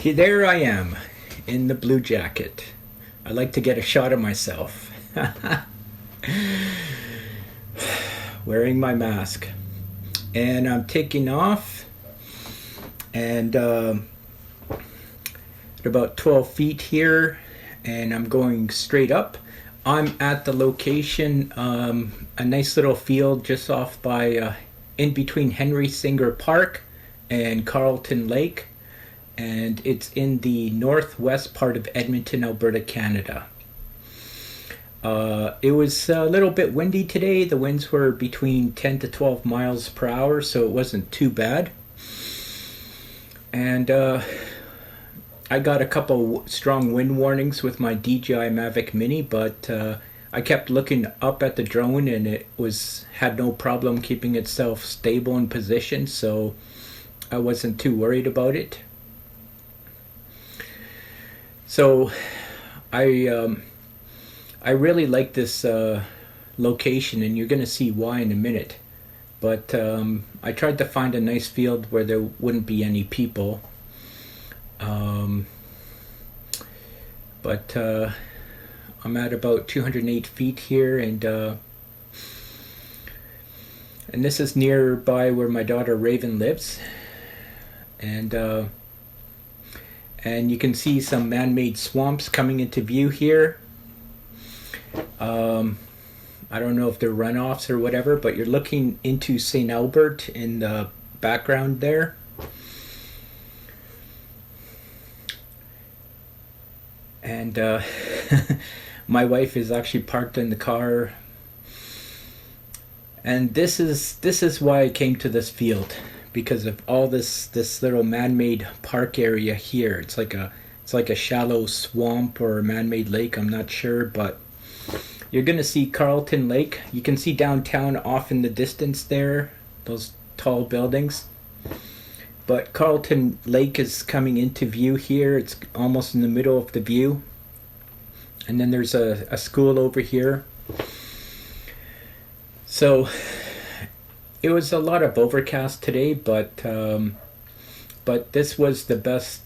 There I am in the blue jacket. I like to get a shot of myself wearing my mask. And I'm taking off, and at about 12 feet here, and I'm going straight up. I'm at the location, a nice little field just off by, in between Henry Singer Park and Carlton Lake, and it's in the northwest part of Edmonton, Alberta, Canada. It was a little bit windy today. The winds were between 10 to 12 miles per hour, so it wasn't too bad. And I got a couple strong wind warnings with my DJI Mavic Mini, but I kept looking up at the drone, and it had no problem keeping itself stable in position, so I wasn't too worried about it. So I really like this location, and you're going to see why in a minute. But I tried to find a nice field where there wouldn't be any people. But I'm at about 208 feet here, and this is nearby where my daughter Raven lives. And you can see some man-made swamps coming into view here. I don't know if they're runoffs or whatever, but you're looking into St. Albert in the background there. And my wife is actually parked in the car. And this is why I came to this field, because of all this little man-made park area here. It's like a shallow swamp or a man-made lake, I'm not sure, but you're going to see Carlton Lake. You can see downtown off in the distance there, those tall buildings. But Carlton Lake is coming into view here. It's almost in the middle of the view. And then there's a school over here. So it was a lot of overcast today, but this was the best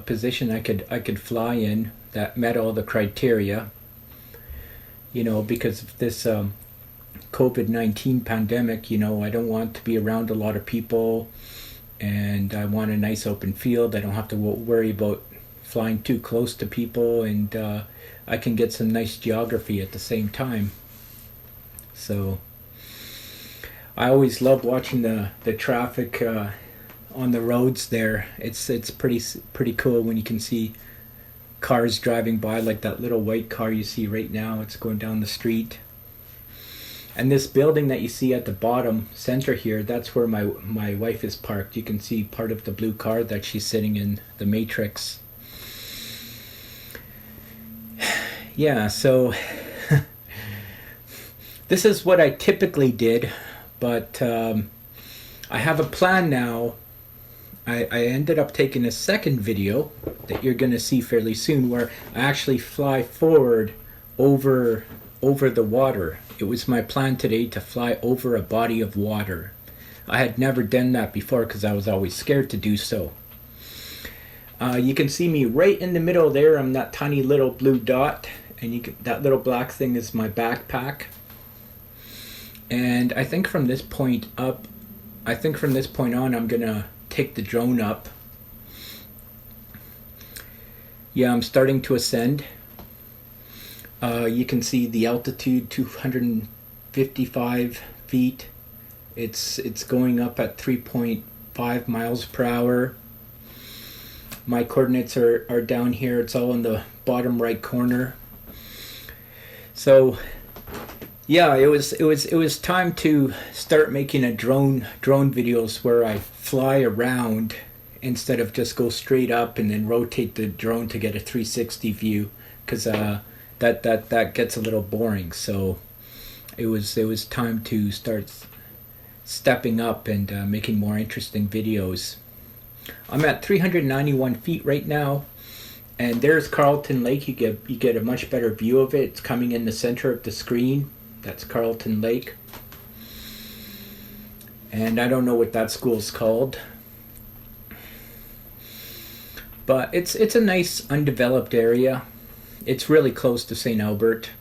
position I could fly in that met all the criteria. You know, because of this COVID-19 pandemic, you know, I don't want to be around a lot of people, and I want a nice open field. I don't have to worry about flying too close to people, and I can get some nice geography at the same time. So I always love watching the traffic on the roads there. It's pretty cool when you can see cars driving by, like that little white car you see right now. It's going down the street. And this building that you see at the bottom center here, that's where my wife is parked. You can see part of the blue car that she's sitting in, the Matrix. Yeah, so this is what I typically did, but I have a plan now. I ended up taking a second video that you're going to see fairly soon, where I actually fly forward over the water. It was my plan today to fly over a body of water. I had never done that before because I was always scared to do so. You can see me right in the middle there. I'm that tiny little blue dot, and that little black thing is my backpack. And I think from this point on, I'm going to take the drone up. Yeah, I'm starting to ascend. You can see the altitude, 255 feet. It's going up at 3.5 miles per hour. My coordinates are down here. It's all in the bottom right corner. So yeah, it was time to start making a drone videos where I fly around instead of just go straight up and then rotate the drone to get a 360 view, because that gets a little boring. So it was time to start stepping up and making more interesting videos. I'm at 391 feet right now, and there's Carlton Lake. You get a much better view of it. It's coming in the center of the screen. That's Carlton Lake. And I don't know what that school's called. But it's a nice undeveloped area. It's really close to St. Albert.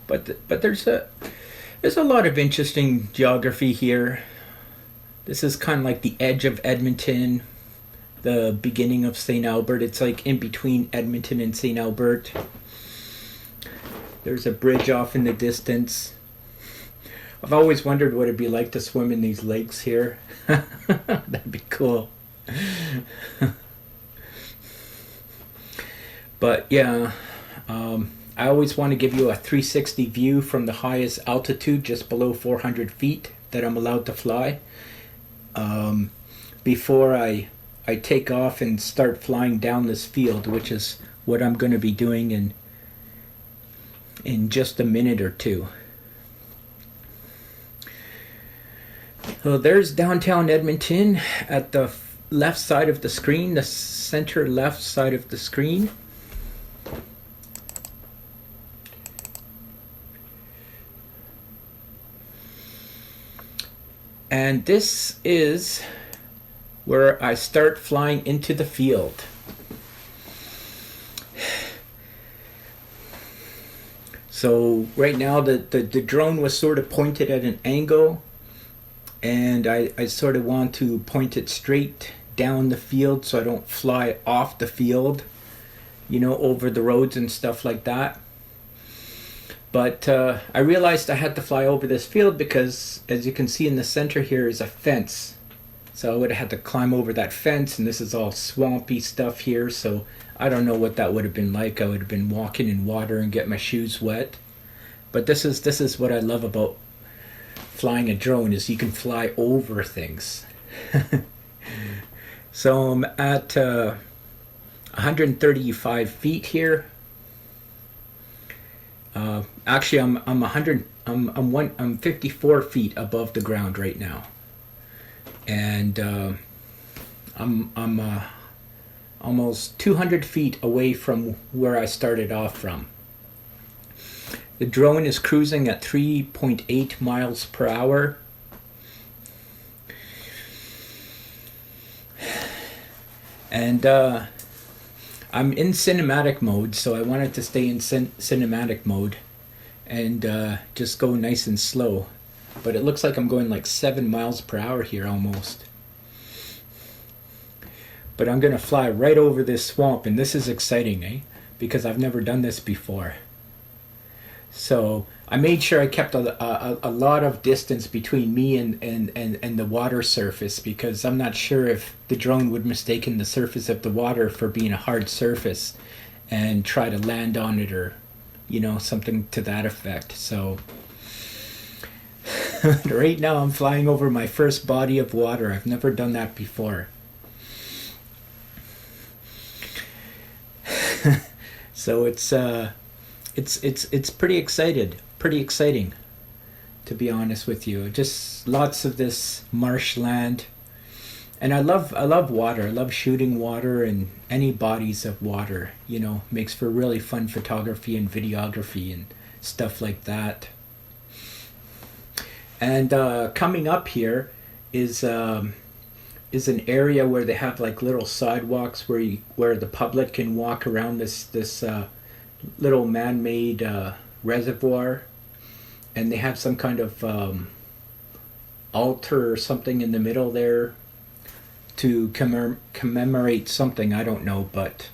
But there's a lot of interesting geography here. This is kind of like the edge of Edmonton, the beginning of St. Albert. It's like in between Edmonton and St. Albert. There's a bridge off in the distance. I've always wondered what it'd be like to swim in these lakes here. That'd be cool. But yeah, I always want to give you a 360 view from the highest altitude, just below 400 feet that I'm allowed to fly, before I take off and start flying down this field, which is what I'm going to be doing in just a minute or two. So there's downtown Edmonton at the left side of the screen, the center left side of the screen. And this is where I start flying into the field. So right now the drone was sort of pointed at an angle, and I sort of want to point it straight down the field so I don't fly off the field, over the roads and stuff like that. But I realized I had to fly over this field because, as you can see in the center here, is a fence. So I would have had to climb over that fence, and this is all swampy stuff here, so I don't know what that would have been like. I would have been walking in water and get my shoes wet. But this is what I love about flying a drone, is you can fly over things. So I'm at 135 feet here. Actually, I'm 54 feet above the ground right now, and I'm almost 200 feet away from where I started off from. The drone is cruising at 3.8 miles per hour. And I'm in cinematic mode, so I wanted to stay in cinematic mode and just go nice and slow. But it looks like I'm going like 7 miles per hour here almost. But I'm going to fly right over this swamp, and this is exciting, because I've never done this before. So I made sure I kept a lot of distance between me and the water surface, because I'm not sure if the drone would mistaken the surface of the water for being a hard surface and try to land on it, or something to that effect. So right now I'm flying over my first body of water. I've never done that before. So it's pretty exciting, to be honest with you. Just lots of this marshland, and I love water. I love shooting water, and any bodies of water, makes for really fun photography and videography and stuff like that. And coming up here is an area where they have like little sidewalks where the public can walk around this little man-made reservoir, and they have some kind of altar or something in the middle there to commemorate something. I don't know, but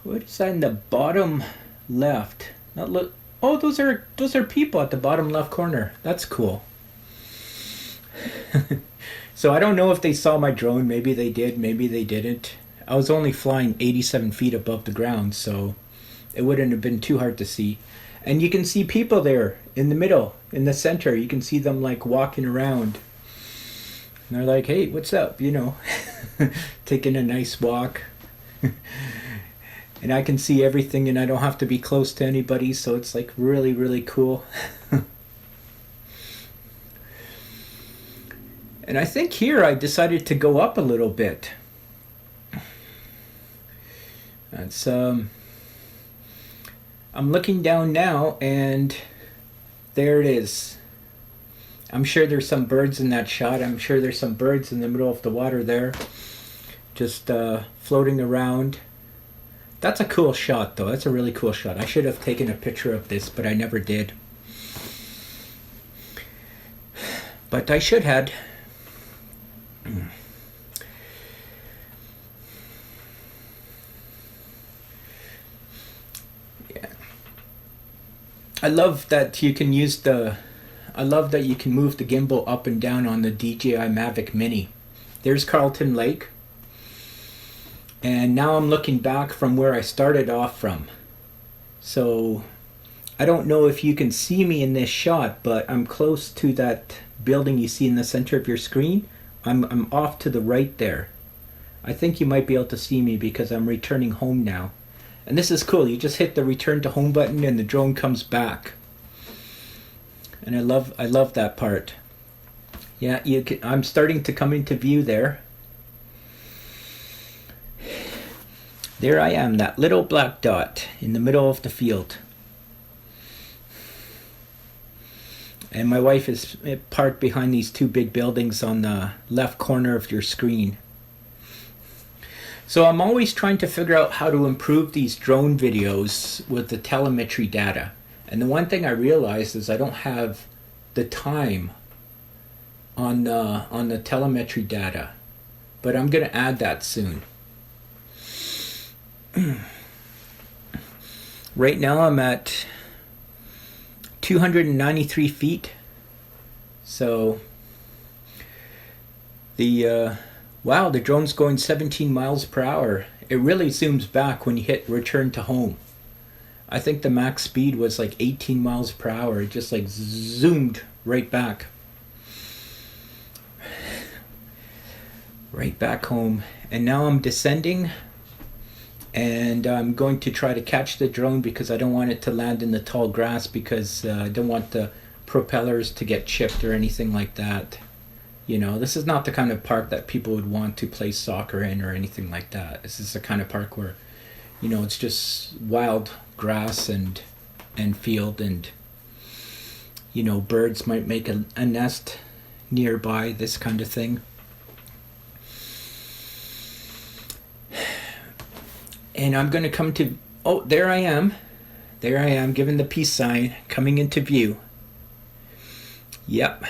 what is that in the bottom left? Not look. Oh, those are people at the bottom left corner. That's cool. So I don't know if they saw my drone. Maybe they did, maybe they didn't. I was only flying 87 feet above the ground, so it wouldn't have been too hard to see. And you can see people there in the middle, in the center. You can see them like walking around. And they're like, hey, what's up? Taking a nice walk. And I can see everything, and I don't have to be close to anybody, so it's like really, really cool. And I think here I decided to go up a little bit. That's I'm looking down now, and there it is. I'm sure there's some birds in that shot. I'm sure there's some birds in the middle of the water there, just floating around. That's a cool shot, though. That's a really cool shot. I should have taken a picture of this, but I never did. But I should had. Yeah. I love that you can use the. I love that you can move the gimbal up and down on the DJI Mavic Mini. There's Carlton Lake. And now I'm looking back from where I started off from. So I don't know if you can see me in this shot, but I'm close to that building you see in the center of your screen. I'm off to the right there. I think you might be able to see me because I'm returning home now. And this is cool. You just hit the return to home button and the drone comes back. And I love that part. Yeah, I'm starting to come into view there. There I am, that little black dot in the middle of the field. And my wife is parked behind these two big buildings on the left corner of your screen. So I'm always trying to figure out how to improve these drone videos with the telemetry data. And the one thing I realized is I don't have the time on the telemetry data, but I'm going to add that soon. Right now I'm at 293 feet. So the wow, the drone's going 17 miles per hour. It really zooms back when you hit return to home. I think the max speed was like 18 miles per hour. It just like zoomed right back. Right back home. And now I'm descending and I'm going to try to catch the drone because I don't want it to land in the tall grass because I don't want the propellers to get chipped or anything like that. You know, this is not the kind of park that people would want to play soccer in or anything like that. This is the kind of park where, you know, it's just wild grass and field, and you know, birds might make a nest nearby, this kind of thing. And I'm going to come to, oh, there I am giving the peace sign, coming into view. Yep.